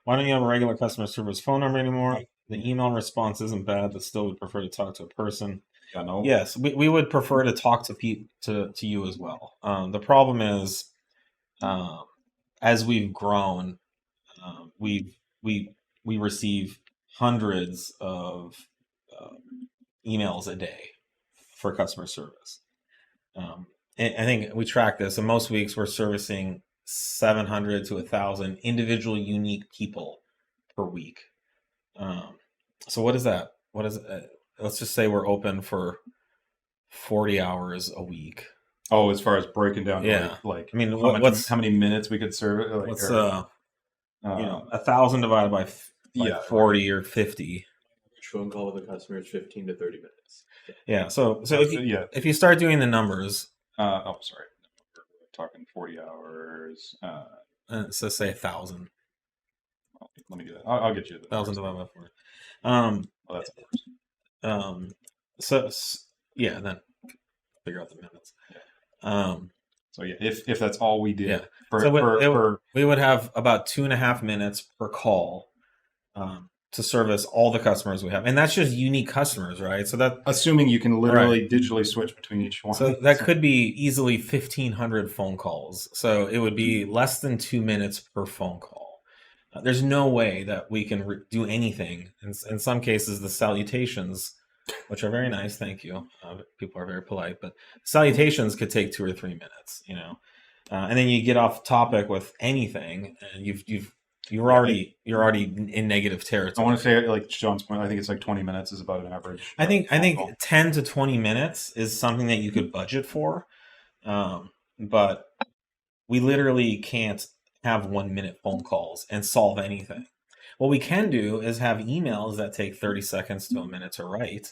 Why don't you have a regular customer service phone number anymore? The email response isn't bad, but still would prefer to talk to a person. Yeah, no. Yes, we would prefer to talk to you as well. The problem is, um, as we've grown, we we receive hundreds of emails a day for customer service. And I think we track this, and most weeks we're servicing 700 to 1,000 individual unique people per week. Um, so what is that? What is let's just say we're open for 40 hours a week. Oh, as far as breaking down to Yeah. like I mean, how many minutes we could serve it, like, what's or, 1,000 divided by yeah, 40 or 50? Each phone call with a customer is 15 to 30 minutes. Yeah. So yeah. if you start doing the numbers, Oh, sorry, we're talking 40 hours. so say 1,000. Let me do that. I'll get you the 1,000 divided by 40. Um, well, that's so yeah, then figure out the minutes. so yeah, if that's all we did, Yeah. for we would have about 2.5 minutes per call to service all the customers we have, and that's just unique customers, right? So that assuming you can literally digitally switch between each one. so that could be easily 1,500 phone calls. So it would be less than 2 minutes per phone call. There's no way that we can do anything. In some cases, the salutations, which are very nice, thank you. People are very polite, but salutations could take 2 or 3 minutes, and then you get off topic with anything, and you're already in negative territory. I want to say, like Sean's point, I think it's like 20 minutes is about an average. I think call. 10 to 20 minutes is something that you could budget for, but we literally can't have 1-minute phone calls and solve anything. What we can do is have emails that take 30 seconds to a minute to write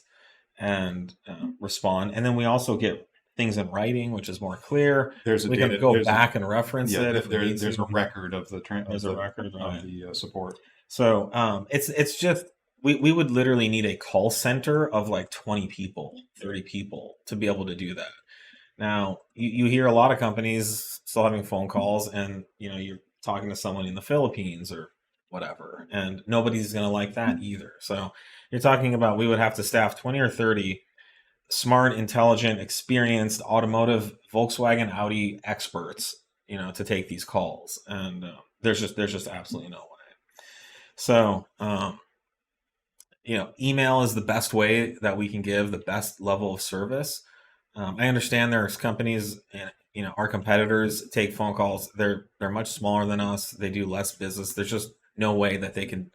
and respond, and then we also get things in writing, which is more clear. We can go back and reference it. There's a record of the support. So it's just we would literally need a call center of like 20 people, 30 people to be able to do that. Now you hear a lot of companies still having phone calls, and you're talking to someone in the Philippines or whatever, and nobody's going to like that either. So you're talking about we would have to staff 20 or 30 smart, intelligent, experienced automotive Volkswagen, Audi experts, to take these calls, and there's just absolutely no way. So, email is the best way that we can give the best level of service. I understand there's companies, and our competitors take phone calls. They're much smaller than us. They do less business. There's just no way that they can,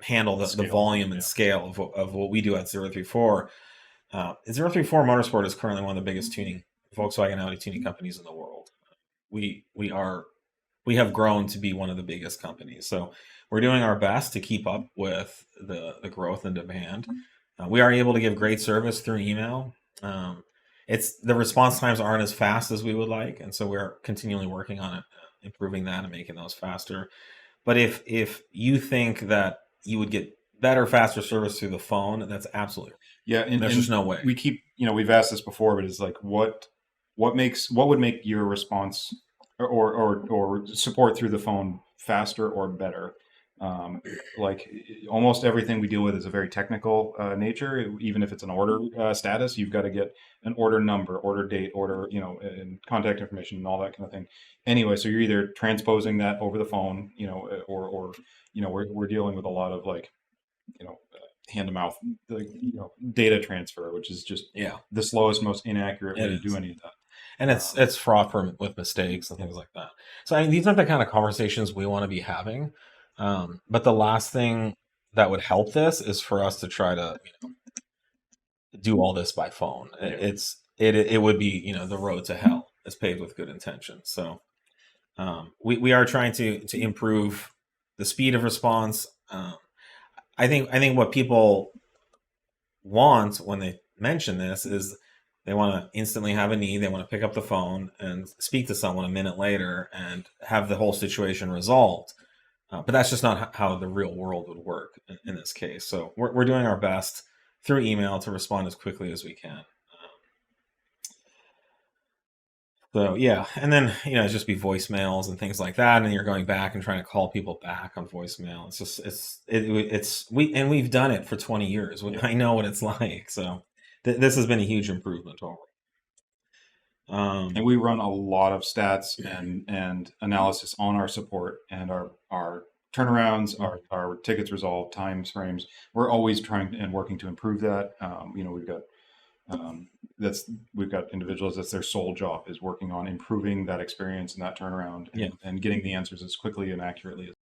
handle the volume and scale of what we do at 034. 034 Motorsport is currently one of the biggest Volkswagen Audi tuning companies in the world. We have grown to be one of the biggest companies. So we're doing our best to keep up with the growth and demand. We are able to give great service through email. It's the response times aren't as fast as we would like, and so we're continually working on it, improving that and making those faster. But if you think that you would get better, faster service through the phone, that's absolutely and there's just no way. We keep, we've asked this before, but it's like what would make your response or support through the phone faster or better? Like almost everything we deal with is a very technical nature. Even if it's an order status, you've got to get an order number, order date, order, and contact information and all that kind of thing. Anyway, so you're either transposing that over the phone, or we're dealing with a lot of like, hand to mouth, like, data transfer, which is just the slowest, most inaccurate way to do any of that. And it's fraught with mistakes and things like that. So I mean, these aren't the kind of conversations we want to be having. But the last thing that would help this is for us to try to do all this by phone. It would be the road to hell is paved with good intentions. So we are trying to improve the speed of response. I think what people want when they mention this is they want to instantly have a need. They want to pick up the phone and speak to someone a minute later and have the whole situation resolved. But that's just not how the real world would work in this case. So we're doing our best through email to respond as quickly as we can. So yeah, and then it's just be voicemails and things like that, and you're going back and trying to call people back on voicemail. It's just we've done it for 20 years. I know what it's like. So this has been a huge improvement already. And we run a lot of stats and analysis on our support and our turnarounds, our tickets resolved, times frames. We're always trying and working to improve that. We've got we've got individuals that's their sole job is working on improving that experience and that turnaround and getting the answers as quickly and accurately as